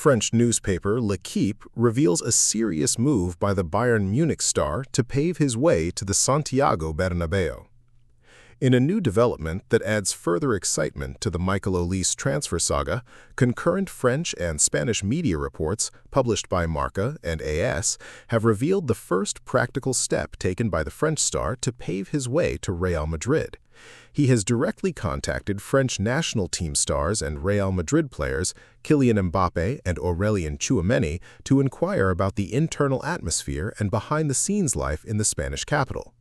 French newspaper L'Équipe reveals a serious move by the Bayern Munich star to pave his way to the Santiago Bernabéu. In a new development that adds further excitement to the Michael Olise transfer saga, concurrent French and Spanish media reports, published by Marca and AS, have revealed the first practical step taken by the French star to pave his way to Real Madrid. He has directly contacted French national team stars and Real Madrid players Kylian Mbappé and Aurélien Tchouameni to inquire about the internal atmosphere and behind-the-scenes life in the Spanish capital.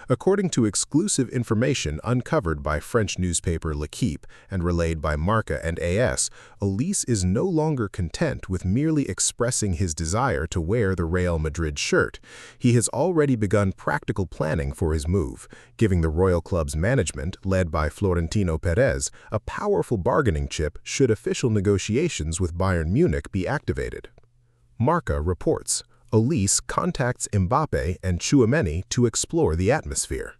According to exclusive information uncovered by French newspaper L'Équipe and relayed by Marca and AS, Olise is no longer content with merely expressing his desire to wear the Real Madrid shirt. He has already begun practical planning for his move, giving the Royal Club's management, led by Florentino Perez, a powerful bargaining chip should official negotiations with Bayern Munich be activated. Marca reports, Olise contacts Mbappé and Tchouameni to explore the atmosphere.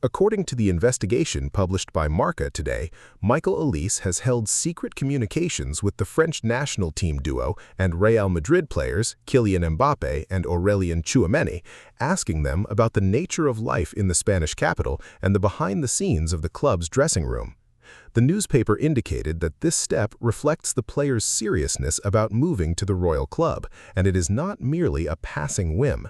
According to the investigation published by Marca today, Michael Olise has held secret communications with the French national team duo and Real Madrid players Kylian Mbappé and Aurélien Tchouameni, asking them about the nature of life in the Spanish capital and the behind-the-scenes of the club's dressing room. The newspaper indicated that this step reflects the player's seriousness about moving to the Royal Club, and it is not merely a passing whim.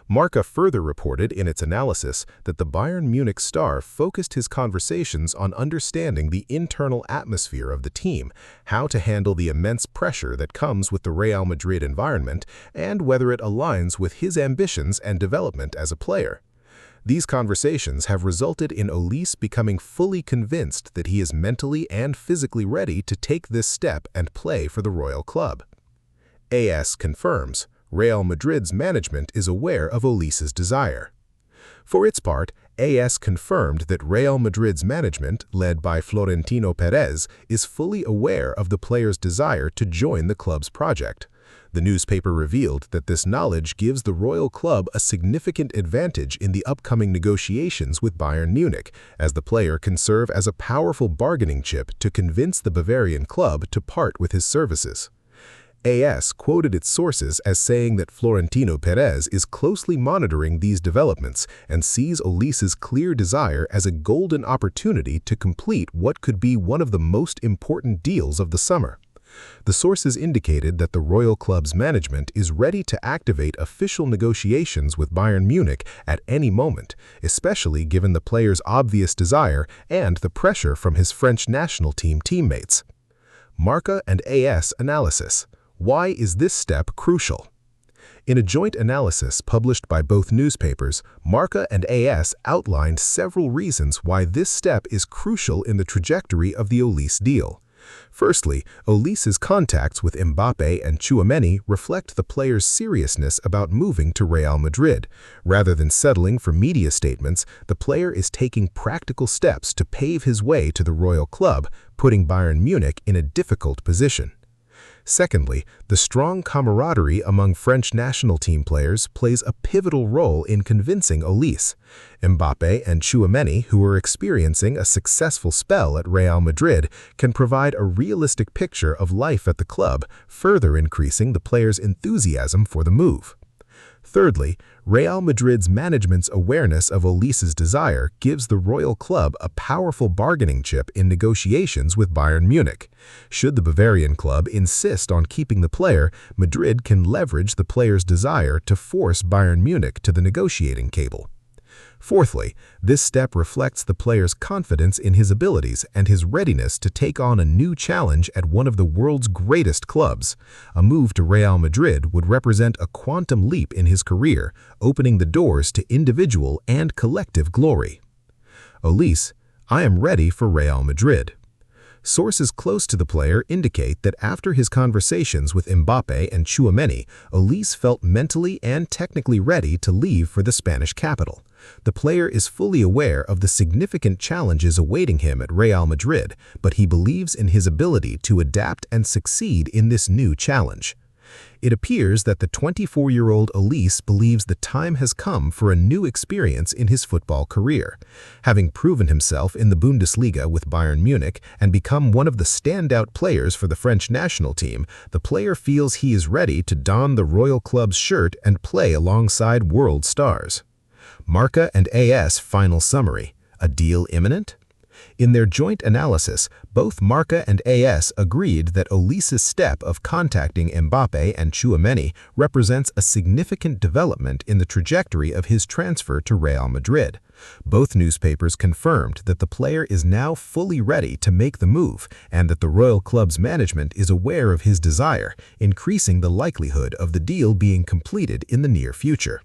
Marca further reported in its analysis that the Bayern Munich star focused his conversations on understanding the internal atmosphere of the team, how to handle the immense pressure that comes with the Real Madrid environment, and whether it aligns with his ambitions and development as a player. These conversations have resulted in Olise becoming fully convinced that he is mentally and physically ready to take this step and play for the Royal Club. AS confirms Real Madrid's management is aware of Olise's desire. For its part, AS confirmed that Real Madrid's management, led by Florentino Perez, is fully aware of the player's desire to join the club's project. The newspaper revealed that this knowledge gives the Royal Club a significant advantage in the upcoming negotiations with Bayern Munich, as the player can serve as a powerful bargaining chip to convince the Bavarian club to part with his services. AS quoted its sources as saying that Florentino Perez is closely monitoring these developments and sees Olise's clear desire as a golden opportunity to complete what could be one of the most important deals of the summer. The sources indicated that the Royal Club's management is ready to activate official negotiations with Bayern Munich at any moment, especially given the player's obvious desire and the pressure from his French national team teammates. Marca and AS analysis. Why is this step crucial? In a joint analysis published by both newspapers, Marca and AS outlined several reasons why this step is crucial in the trajectory of the Olise deal. Firstly, Olise's contacts with Mbappé and Tchouameni reflect the player's seriousness about moving to Real Madrid. Rather than settling for media statements, the player is taking practical steps to pave his way to the Royal Club, putting Bayern Munich in a difficult position. Secondly, the strong camaraderie among French national team players plays a pivotal role in convincing Olise. Mbappé and Tchouameni, who are experiencing a successful spell at Real Madrid, can provide a realistic picture of life at the club, further increasing the player's enthusiasm for the move. Thirdly, Real Madrid's management's awareness of Olise's desire gives the Royal Club a powerful bargaining chip in negotiations with Bayern Munich. Should the Bavarian club insist on keeping the player, Madrid can leverage the player's desire to force Bayern Munich to the negotiating table. Fourthly, this step reflects the player's confidence in his abilities and his readiness to take on a new challenge at one of the world's greatest clubs. A move to Real Madrid would represent a quantum leap in his career, opening the doors to individual and collective glory. Olise, I am ready for Real Madrid. Sources close to the player indicate that after his conversations with Mbappé and Tchouameni, Olise felt mentally and technically ready to leave for the Spanish capital. The player is fully aware of the significant challenges awaiting him at Real Madrid, but he believes in his ability to adapt and succeed in this new challenge. It appears that the 24-year-old Olise believes the time has come for a new experience in his football career. Having proven himself in the Bundesliga with Bayern Munich and become one of the standout players for the French national team, the player feels he is ready to don the Royal Club's shirt and play alongside world stars. Marca and AS final summary. A deal imminent? In their joint analysis, both Marca and AS agreed that Olise's step of contacting Mbappé and Tchouaméni represents a significant development in the trajectory of his transfer to Real Madrid. Both newspapers confirmed that the player is now fully ready to make the move and that the Royal Club's management is aware of his desire, increasing the likelihood of the deal being completed in the near future.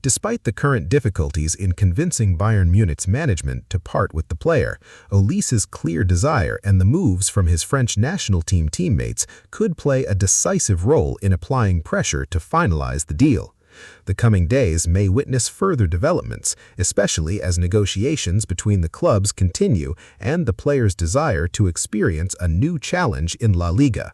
Despite the current difficulties in convincing Bayern Munich's management to part with the player, Olise's clear desire and the moves from his French national team teammates could play a decisive role in applying pressure to finalize the deal. The coming days may witness further developments, especially as negotiations between the clubs continue and the player's desire to experience a new challenge in La Liga.